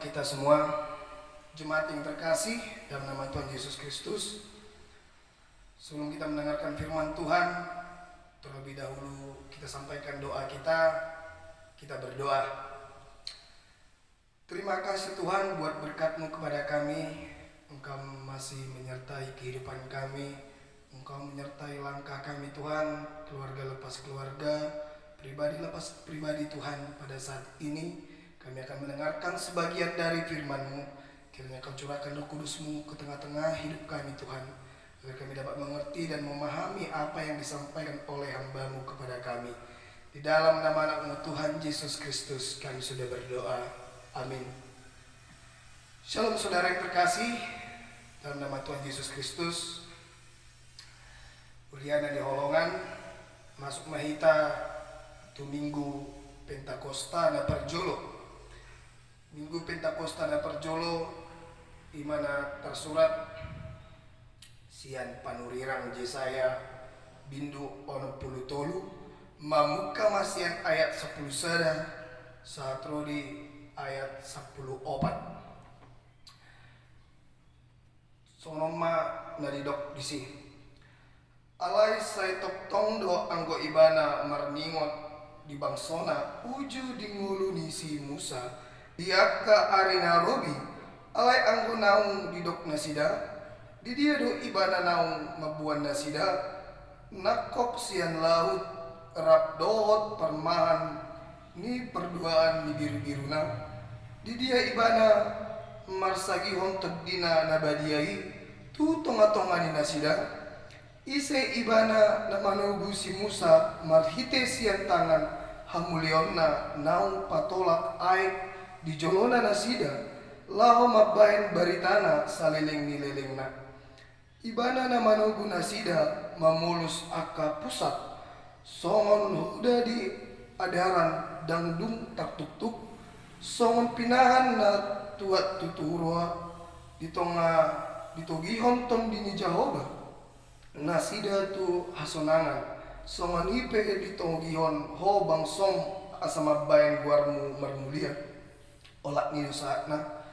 kita semua, jemaat yang terkasih dalam nama Tuhan Yesus Kristus. Sebelum kita mendengarkan firman Tuhan, terlebih dahulu kita sampaikan doa kita berdoa. Terima kasih Tuhan buat berkat-Mu kepada kami. Engkau masih menyertai kehidupan kami. Engkau menyertai langkah kami Tuhan, keluarga lepas keluarga, pribadi lepas pribadi Tuhan. Pada saat ini kami akan mendengarkan sebagian dari firman-Mu. Kiranya Kau curahkan Roh Kudus-Mu ke tengah-tengah hidup kami Tuhan, agar kami dapat mengerti dan memahami apa yang disampaikan oleh hamba-Mu kepada kami. Di dalam nama anak-Mu Tuhan Yesus Kristus kami sudah berdoa. Amin. Shalom saudara yang terkasih, dalam nama Tuhan Yesus Kristus. Uriana di Holongan, masuk Mahita itu Minggu Pentakosta na Perjolo. Minggu Pentakosta na Perjolo, di mana tersurat sian panurirang Jesaya bindu ono puluh tolu mamuka masian ayat 10 sada satrodi ayat 10 opat. Sonoma nadidok disi alai sai tok tongdo anggo ibana marningot di bangsona uju dinguluni si Musa diaka arena robi alai anggo naung didok nasida di dia do ibana naung mabuan nasida nakok sian laut rap dohot permahan ni perduaan ni biru-biruna di dia ibana marsagi hontok dina nabadiai tu tonga-tongani nasida ise ibana namanugu si Musa marhite sian tangan hamulionna naung patolak aib di jolona nasida laho mabain baritana saliling nilelengna ibana namanugu nasida mamulus aka pusat songon huda di adaran dangdung tak tuk-tuk songon pinahan na tuat tuturua di tonga ditogihon tong dini Jahoba nasida tu hasonangan songon ipe ditogihon ho bangsong asama bayan guarmu marmulia olak ni saatna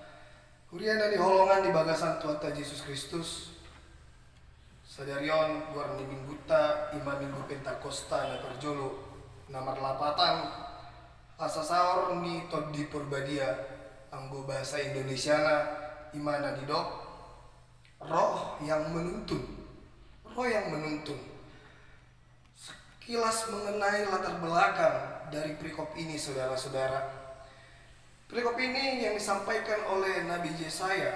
huriana di Holongan di bagasan Tuhan Yesus Kristus sadarion guar ni mingguta ima minggu Pentakosta na Perjolo namar lapatan asa saor ni tod di Purbadia anggo bahasa Indonesiana imana didok roh yang menuntun. Sekilas mengenai latar belakang dari perikop ini saudara-saudara. Perikop ini yang disampaikan oleh Nabi Jesaya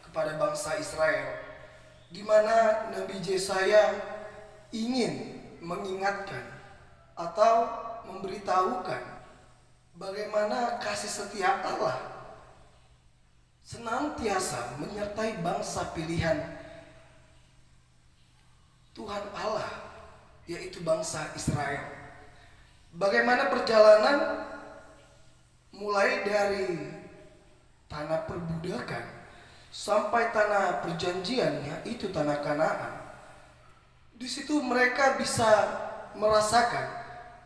kepada bangsa Israel, di mana Nabi Jesaya ingin mengingatkan atau memberitahukan bagaimana kasih setia Allah senantiasa menyertai bangsa pilihan Tuhan Allah, yaitu bangsa Israel. Bagaimana perjalanan mulai dari tanah perbudakan sampai tanah perjanjian, yaitu tanah Kanaan. Di situ mereka bisa merasakan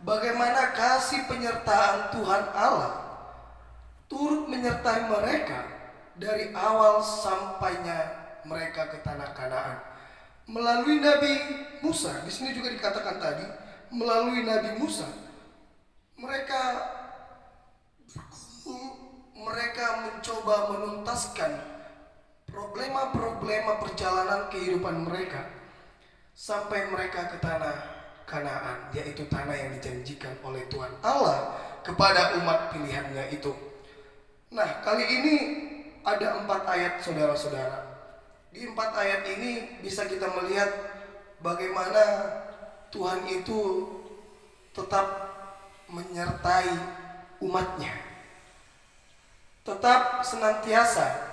bagaimana kasih penyertaan Tuhan Allah turut menyertai mereka dari awal sampainya mereka ke tanah Kanaan. Melalui Nabi Musa, di sini juga dikatakan tadi, melalui Nabi Musa, mereka mencoba menuntaskan problema-problema perjalanan kehidupan mereka sampai mereka ke tanah Kanaan, yaitu tanah yang dijanjikan oleh Tuhan Allah kepada umat pilihannya itu. Nah, kali ini ada 4 ayat saudara-saudara. Di 4 ayat ini bisa kita melihat bagaimana Tuhan itu tetap menyertai umatnya, tetap senantiasa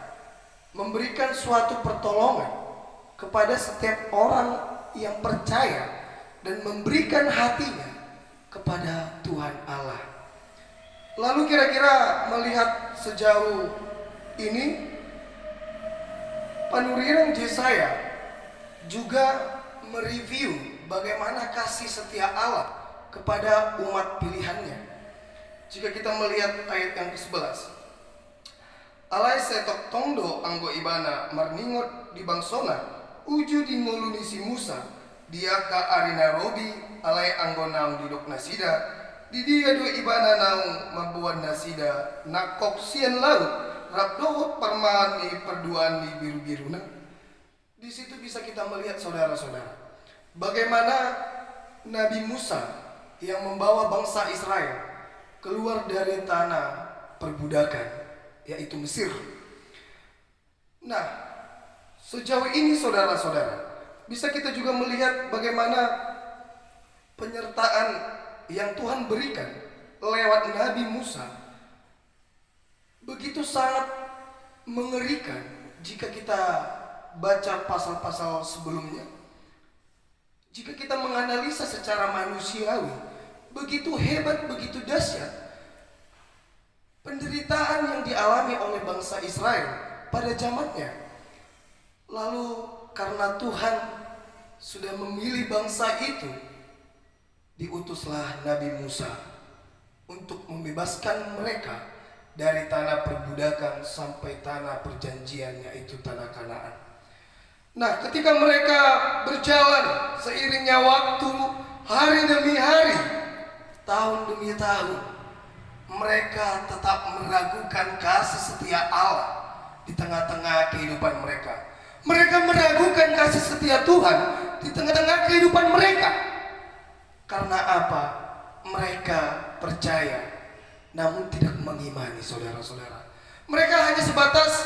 memberikan suatu pertolongan kepada setiap orang yang percaya dan memberikan hatinya kepada Tuhan Allah. Lalu kira-kira melihat sejauh ini, panurirang Jesaya juga mereview bagaimana kasih setia Allah kepada umat pilihannya. Jika kita melihat ayat yang ke-11, Alai setok tongdo anggo ibana marningot di bangsona uju di ngoluni si Musa dia ka arina robi alai anggo naung didok nasida di dia do ibana naung mabuan nasida nakok sian laut rabdohot parmani perduaan di biru-biruna. Di situ bisa kita melihat saudara-saudara bagaimana Nabi Musa yang membawa bangsa Israel keluar dari tanah perbudakan, yaitu Mesir. Nah, sejauh ini saudara-saudara, bisa kita juga melihat bagaimana penyertaan yang Tuhan berikan lewat Nabi Musa begitu sangat mengerikan jika kita baca pasal-pasal sebelumnya. Jika kita menganalisa secara manusiawi, begitu hebat, begitu dahsyat penderitaan yang dialami oleh bangsa Israel pada zamannya. Lalu karena Tuhan sudah memilih bangsa itu, diutuslah Nabi Musa untuk membebaskan mereka dari tanah perbudakan sampai tanah perjanjian, yaitu tanah Kanaan. Nah, ketika mereka berjalan seiringnya waktu, hari demi hari, tahun demi tahun, mereka tetap meragukan kasih setia Allah di tengah-tengah kehidupan mereka. Mereka meragukan kasih setia Tuhan di tengah-tengah kehidupan mereka. Karena apa? Mereka percaya, namun tidak mengimani, saudara-saudara. Mereka hanya sebatas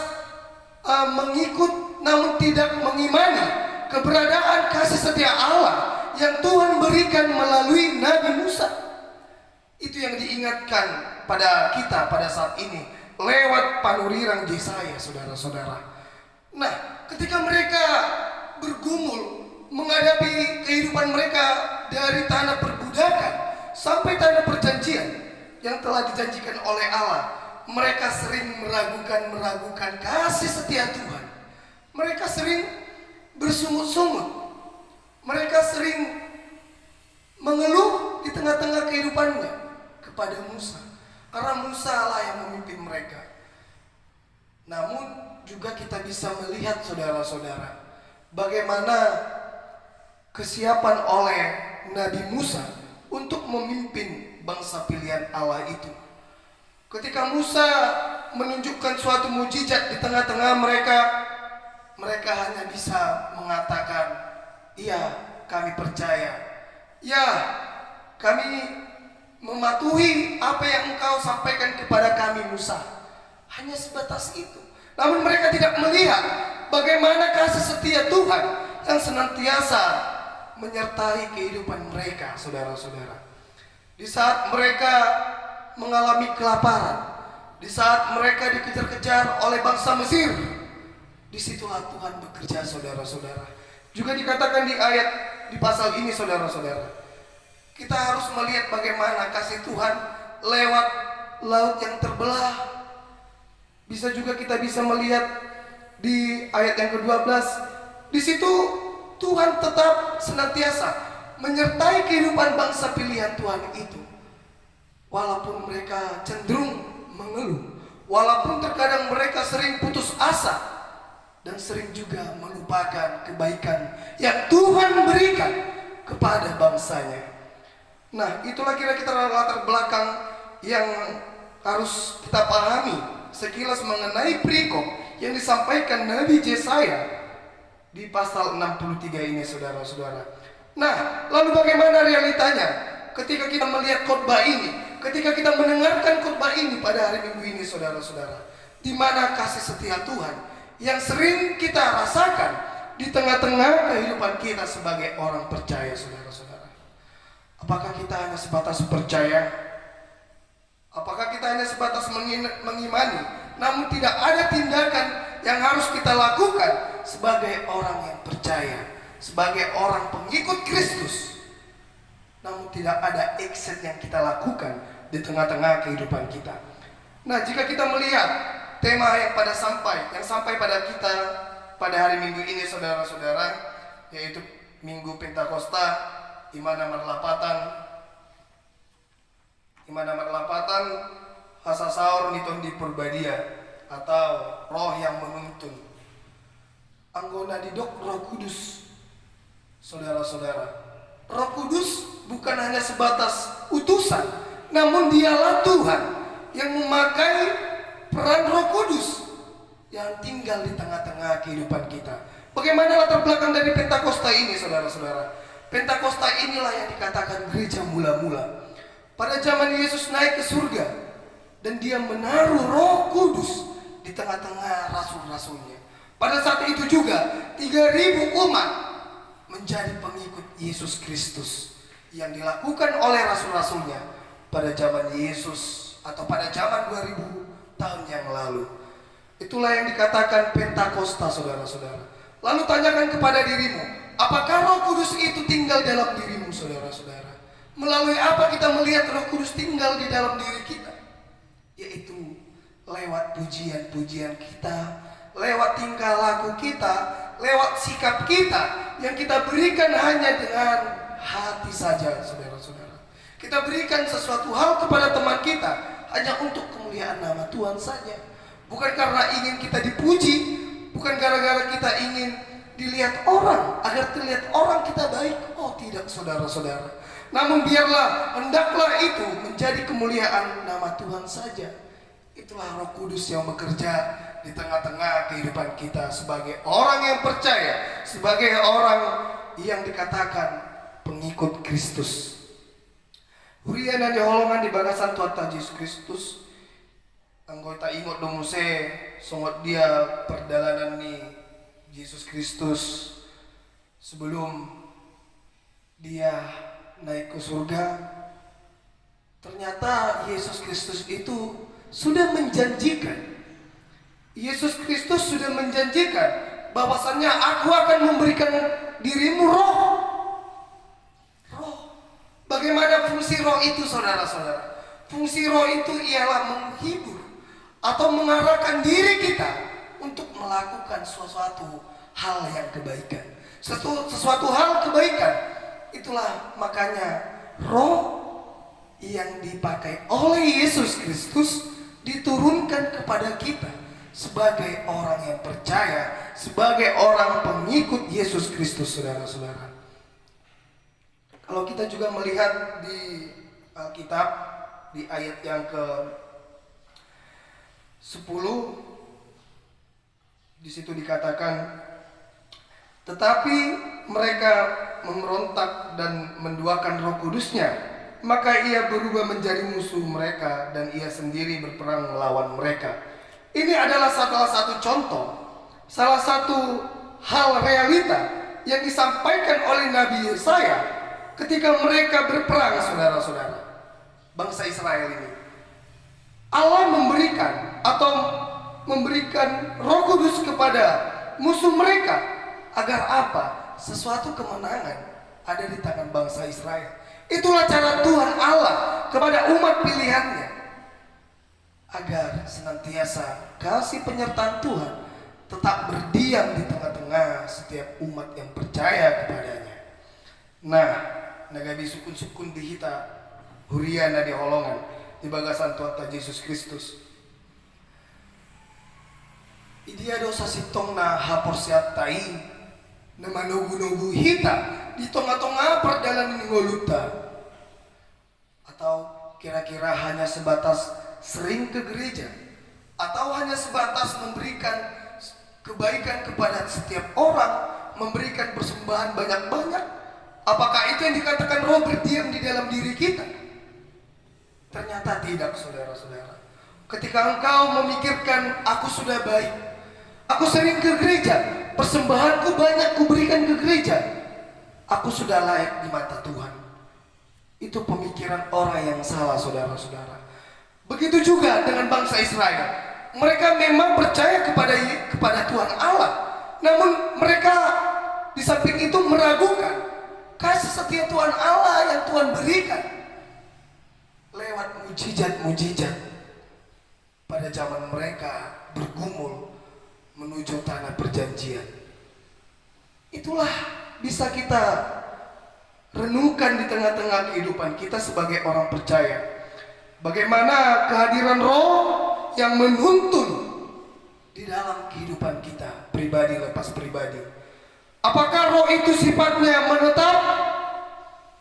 mengikut, namun tidak mengimani keberadaan kasih setia Allah yang Tuhan berikan melalui Nabi Musa. Itu yang diingatkan pada kita pada saat ini lewat panurirang Yesaya, saudara-saudara. Nah, ketika mereka bergumul menghadapi kehidupan mereka dari tanah perbudakan sampai tanah perjanjian yang telah dijanjikan oleh Allah, mereka sering meragukan kasih setia Tuhan. Mereka sering bersungut-sungut. Mereka sering mengeluh di tengah-tengah kehidupannya kepada Musa, karena Musa lah yang memimpin mereka. Namun juga kita bisa melihat, saudara-saudara, bagaimana kesiapan oleh Nabi Musa untuk memimpin bangsa pilihan Allah itu. Ketika Musa menunjukkan suatu mujizat di tengah-tengah mereka, mereka hanya bisa mengatakan, "Iya, kami percaya. Ya, kami mematuhi apa yang engkau sampaikan kepada kami, Musa." Hanya sebatas itu. Namun mereka tidak melihat bagaimana kasih setia Tuhan yang senantiasa menyertai kehidupan mereka, saudara-saudara. Di saat mereka mengalami kelaparan, di saat mereka dikejar-kejar oleh bangsa Mesir, disitulah Tuhan bekerja, saudara-saudara. Juga dikatakan di pasal ini, saudara-saudara, kita harus melihat bagaimana kasih Tuhan lewat laut yang terbelah. Bisa juga kita bisa melihat di ayat yang ke-12. Di situ Tuhan tetap senantiasa menyertai kehidupan bangsa pilihan Tuhan itu. Walaupun mereka cenderung mengeluh, walaupun terkadang mereka sering putus asa, dan sering juga melupakan kebaikan yang Tuhan berikan kepada bangsanya. Nah, itulah kira-kira latar belakang yang harus kita pahami sekilas mengenai perikop yang disampaikan Nabi Yesaya di pasal 63 ini, saudara-saudara. Nah, lalu bagaimana realitanya ketika kita melihat khotbah ini, ketika kita mendengarkan khotbah ini pada hari Minggu ini, saudara-saudara? Di mana kasih setia Tuhan yang sering kita rasakan di tengah-tengah kehidupan kita sebagai orang percaya, saudara-saudara? Apakah kita hanya sebatas percaya? Apakah kita hanya sebatas mengimani, namun tidak ada tindakan yang harus kita lakukan sebagai orang yang percaya, sebagai orang pengikut Kristus, namun tidak ada action yang kita lakukan di tengah-tengah kehidupan kita? Nah, jika kita melihat tema yang sampai pada kita pada hari Minggu ini, saudara-saudara, yaitu Minggu Pentakosta, Imana Marlapatan, Hasa Saur Niton di Purbadia, atau roh yang menuntun. Anggona didok Roh Kudus. Saudara-saudara, Roh Kudus bukan hanya sebatas utusan, namun dialah Tuhan yang memakai peran Roh Kudus yang tinggal di tengah-tengah kehidupan kita. Bagaimana latar belakang dari Pentakosta ini, saudara-saudara? Pentakosta inilah yang dikatakan gereja mula-mula. Pada zaman Yesus naik ke surga dan dia menaruh Roh Kudus di tengah-tengah rasul-rasulnya. Pada saat itu juga 3.000 umat menjadi pengikut Yesus Kristus yang dilakukan oleh rasul-rasulnya pada zaman Yesus atau pada zaman 2000 tahun yang lalu. Itulah yang dikatakan Pentakosta, saudara-saudara. Lalu tanyakan kepada dirimu, apakah Roh Kudus itu tinggal dalam dirimu, saudara-saudara? Melalui apa kita melihat Roh Kudus tinggal di dalam diri kita? Yaitu lewat pujian-pujian kita, lewat tingkah laku kita, lewat sikap kita yang kita berikan hanya dengan hati saja, saudara-saudara. Kita berikan sesuatu hal kepada teman kita hanya untuk kemuliaan nama Tuhan saja. Bukan karena ingin kita dipuji, bukan gara-gara kita ingin dilihat orang, agar terlihat orang kita baik. Oh tidak, saudara-saudara. Namun biarlah, hendaklah itu menjadi kemuliaan nama Tuhan saja. Itulah Roh Kudus yang bekerja di tengah-tengah kehidupan kita sebagai orang yang percaya, sebagai orang yang dikatakan pengikut Kristus. Huriana di holongan di bagasan Tuhan Yesus Kristus. Anggota ingot domuse songot dia perdalanan ni Yesus Kristus sebelum dia naik ke surga. Ternyata Yesus Kristus itu sudah menjanjikan. Yesus Kristus sudah menjanjikan bahwasannya aku akan memberikan dirimu roh. Roh. Bagaimana fungsi roh itu, saudara-saudara? Fungsi roh itu ialah menghibur atau mengarahkan diri kita untuk melakukan sesuatu hal yang kebaikan. Sesuatu hal kebaikan. Itulah makanya roh yang dipakai oleh Yesus Kristus diturunkan kepada kita sebagai orang yang percaya, sebagai orang pengikut Yesus Kristus, saudara-saudara. Kalau kita juga melihat di Alkitab, di ayat yang ke-10, di situ dikatakan, tetapi mereka memberontak dan menduakan Roh Kudusnya, maka ia berubah menjadi musuh mereka dan ia sendiri berperang melawan mereka. Ini adalah salah satu contoh, salah satu hal realita yang disampaikan oleh Nabi Yesaya ketika mereka berperang, saudara-saudara. Bangsa Israel ini, Allah memberikan Roh Kudus kepada musuh mereka agar apa? Sesuatu kemenangan ada di tangan bangsa Israel. Itulah cara Tuhan Allah kepada umat pilihannya, agar senantiasa kasih penyertaan Tuhan tetap berdiam di tengah-tengah setiap umat yang percaya kepadanya. Nah, nagabi sukun-sukun dihita huriana di holongan di bagasan Tuhan Yesus Kristus. Idia dosa sitong na hapor siat tai na manugu-nugu hita di tengah-tengah perjalanan ngoluta, atau kira-kira hanya sebatas sering ke gereja, atau hanya sebatas memberikan kebaikan kepada setiap orang, memberikan persembahan banyak-banyak. Apakah itu yang dikatakan roh berdiam di dalam diri kita? Ternyata tidak, saudara-saudara. Ketika engkau memikirkan aku sudah baik, aku sering ke gereja, persembahanku banyak kuberikan ke gereja, aku sudah layak di mata Tuhan. Itu pemikiran orang yang salah, saudara-saudara. Begitu juga dengan bangsa Israel. Mereka memang percaya kepada Tuhan Allah, namun mereka di samping itu meragukan kasih setia Tuhan Allah yang Tuhan berikan lewat mujizat-mujizat pada zaman mereka bergumul menuju tanah perjanjian. Itulah bisa kita renungkan di tengah-tengah kehidupan kita sebagai orang percaya. Bagaimana kehadiran roh yang menuntun di dalam kehidupan kita pribadi lepas pribadi. Apakah roh itu sifatnya menetap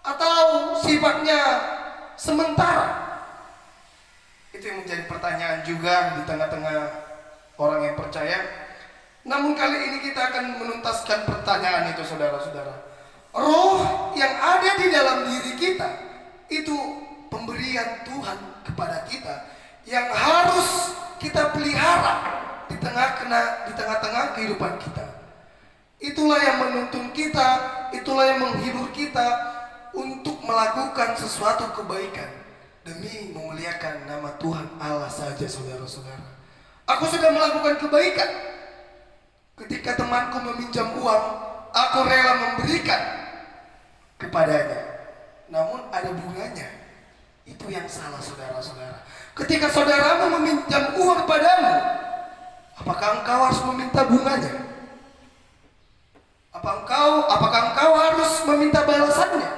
atau sifatnya sementara? Itu yang menjadi pertanyaan juga di tengah-tengah orang yang percaya. Namun kali ini kita akan menuntaskan pertanyaan itu, saudara-saudara. Roh yang ada di dalam diri kita itu pemberian Tuhan kepada kita yang harus kita pelihara di tengah-tengah kehidupan kita. Itulah yang menuntun kita, itulah yang menghibur kita untuk melakukan sesuatu kebaikan demi memuliakan nama Tuhan Allah saja, saudara-saudara. Aku sudah melakukan kebaikan. Ketika temanku meminjam uang, aku rela memberikan kepadanya. Namun ada bunganya. Itu yang salah, saudara-saudara. Ketika saudaramu meminjam uang padamu, apakah engkau harus meminta bunganya? Apakah engkau harus meminta balasannya?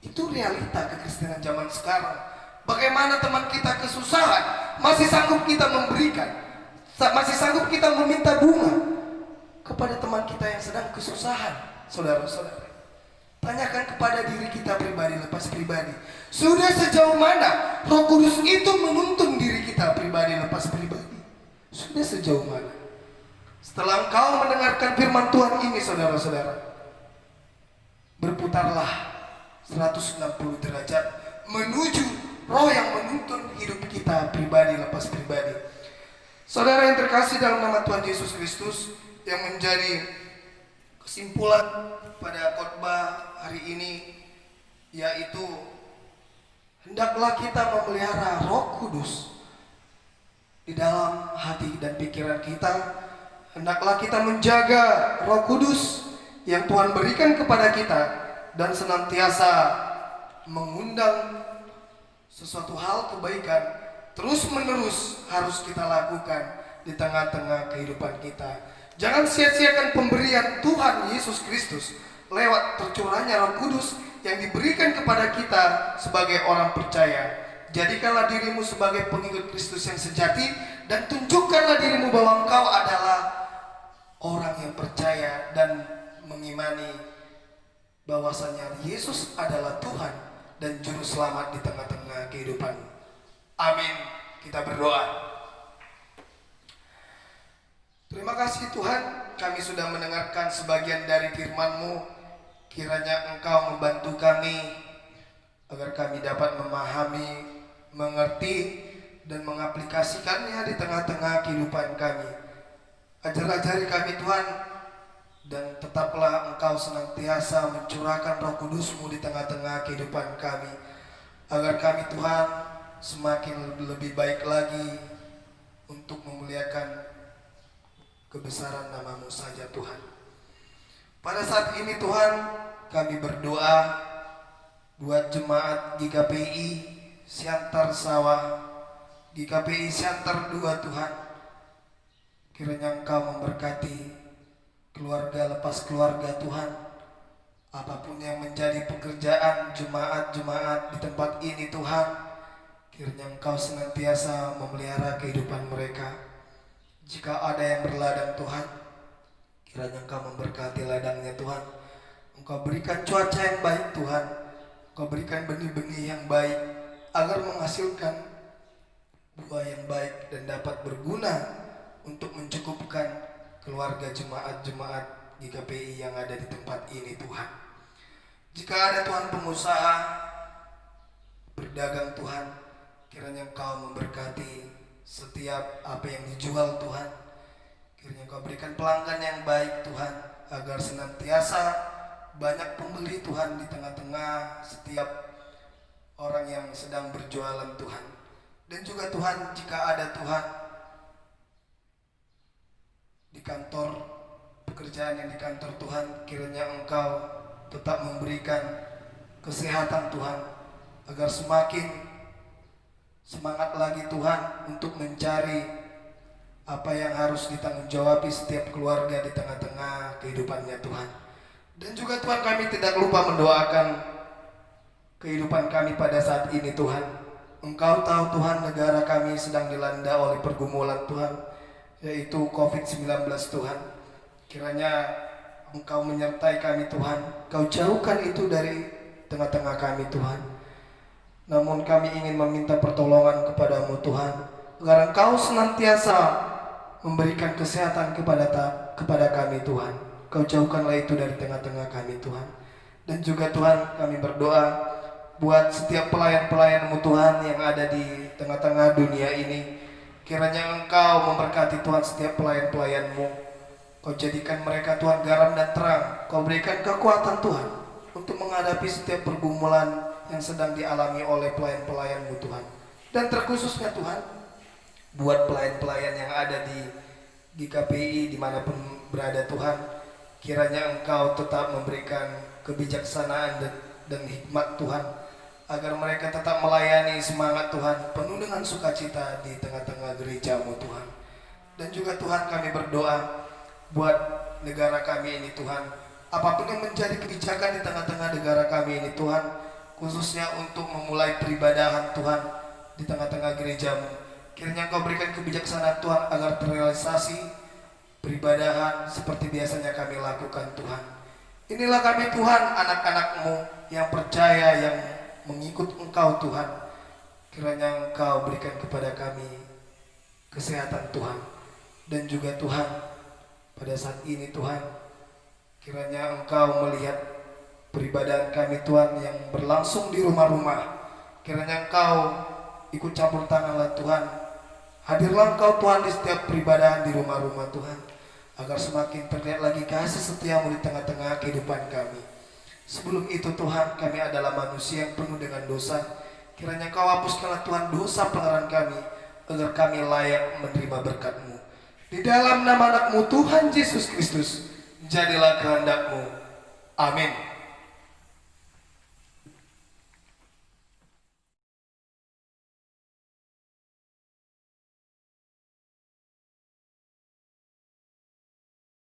Itu realita kekristenan zaman sekarang. Bagaimana teman kita kesusahan, masih sanggup kita memberikan, masih sanggup kita meminta bunga kepada teman kita yang sedang kesusahan, saudara-saudara. Tanyakan kepada diri kita pribadi lepas pribadi. Sudah sejauh mana Roh Kudus itu menuntun diri kita pribadi lepas pribadi? Sudah sejauh mana? Setelah engkau mendengarkan firman Tuhan ini, saudara-saudara, berputarlah 160 derajat menuju roh yang menuntun hidup kita pribadi lepas pribadi. Saudara yang terkasih dalam nama Tuhan Yesus Kristus, yang menjadi kesimpulan pada khotbah hari ini yaitu hendaklah kita memelihara Roh Kudus di dalam hati dan pikiran kita. Hendaklah kita menjaga Roh Kudus yang Tuhan berikan kepada kita dan senantiasa mengundang sesuatu hal kebaikan terus-menerus harus kita lakukan di tengah-tengah kehidupan kita. Jangan sia-siakan pemberian Tuhan Yesus Kristus lewat tercurahnya Roh Kudus yang diberikan kepada kita sebagai orang percaya. Jadikanlah dirimu sebagai pengikut Kristus yang sejati dan tunjukkanlah dirimu bahwa engkau adalah orang yang percaya dan mengimani bahwasanya Yesus adalah Tuhan dan juru selamat di tengah-tengah kehidupan. Amin. Kita berdoa. Terima kasih Tuhan, kami sudah mendengarkan sebagian dari firman-Mu. Kiranya Engkau membantu kami agar kami dapat memahami, mengerti, dan mengaplikasikannya di tengah-tengah kehidupan kami. Ajar-ajari kami Tuhan, dan tetaplah Engkau senantiasa mencurahkan Roh Kudus-Mu di tengah-tengah kehidupan kami, agar kami Tuhan semakin lebih baik lagi untuk memuliakan kebesaran nama-Mu saja Tuhan. Pada saat ini Tuhan, kami berdoa buat jemaat GKPI Siantar Sawah, GKPI Siantar 2 Tuhan. Kiranya Engkau memberkati keluarga lepas keluarga Tuhan. Apapun yang menjadi pekerjaan jemaat-jemaat di tempat ini Tuhan, kiranya Engkau senantiasa memelihara kehidupan mereka. Jika ada yang berladang Tuhan, kiranya Engkau memberkati ladangnya Tuhan. Engkau berikan cuaca yang baik Tuhan. Engkau berikan benih-benih yang baik agar menghasilkan buah yang baik dan dapat berguna untuk mencukupkan keluarga jemaat-jemaat GKPI yang ada di tempat ini Tuhan. Jika ada Tuhan pengusaha berdagang Tuhan, kiranya Engkau memberkati setiap apa yang dijual Tuhan. Kiranya Engkau berikan pelanggan yang baik Tuhan, agar senantiasa banyak pembeli Tuhan di tengah-tengah setiap orang yang sedang berjualan Tuhan. Dan juga Tuhan, jika ada Tuhan di kantor, pekerjaan yang di kantor Tuhan, kiranya Engkau tetap memberikan kesehatan Tuhan, agar semakin semangat lagi Tuhan untuk mencari apa yang harus ditanggung-jawabi setiap keluarga di tengah-tengah kehidupannya Tuhan. Dan juga Tuhan, kami tidak lupa mendoakan kehidupan kami pada saat ini Tuhan. Engkau tahu Tuhan, negara kami sedang dilanda oleh pergumulan Tuhan, yaitu COVID-19 Tuhan. Kiranya Engkau menyertai kami Tuhan, Kau jauhkan itu dari tengah-tengah kami Tuhan. Namun kami ingin meminta pertolongan kepadamu Tuhan, agar Engkau senantiasa memberikan kesehatan kepada kami Tuhan. Kau jauhkanlah itu dari tengah-tengah kami Tuhan. Dan juga Tuhan, kami berdoa buat setiap pelayan-pelayan-Mu Tuhan yang ada di tengah-tengah dunia ini. Kiranya Engkau memberkati Tuhan setiap pelayan-pelayan-Mu. Kau jadikan mereka Tuhan garam dan terang. Kau berikan kekuatan Tuhan untuk menghadapi setiap pergumulan yang sedang dialami oleh pelayan-pelayan-Mu Tuhan. Dan terkhususnya Tuhan, buat pelayan-pelayan yang ada di GKPI dimanapun berada Tuhan, kiranya Engkau tetap memberikan kebijaksanaan dan hikmat Tuhan, agar mereka tetap melayani semangat Tuhan penuh dengan sukacita di tengah-tengah gereja-Mu Tuhan. Dan juga Tuhan, kami berdoa buat negara kami ini Tuhan, apapun yang menjadi kebijakan di tengah-tengah negara kami ini Tuhan, khususnya untuk memulai peribadahan Tuhan di tengah-tengah gereja-Mu, kiranya Engkau berikan kebijaksanaan Tuhan agar terrealisasi peribadahan seperti biasanya kami lakukan Tuhan. Inilah kami Tuhan, anak-anak-Mu yang percaya, yang mengikut Engkau Tuhan. Kiranya Engkau berikan kepada kami kesehatan Tuhan. Dan juga Tuhan, pada saat ini Tuhan, kiranya Engkau melihat peribadahan kami Tuhan yang berlangsung di rumah-rumah. Kiranya Engkau ikut campur tanganlah Tuhan. Hadirlah Engkau Tuhan di setiap peribadahan di rumah-rumah Tuhan, agar semakin terlihat lagi kasih setia-Mu di tengah-tengah kehidupan kami. Sebelum itu Tuhan, kami adalah manusia yang penuh dengan dosa. Kiranya Engkau hapuskanlah Tuhan dosa pelanggaran kami, agar kami layak menerima berkat-Mu. Di dalam nama anak-Mu Tuhan Yesus Kristus, jadilah kehendak-Mu. Amin.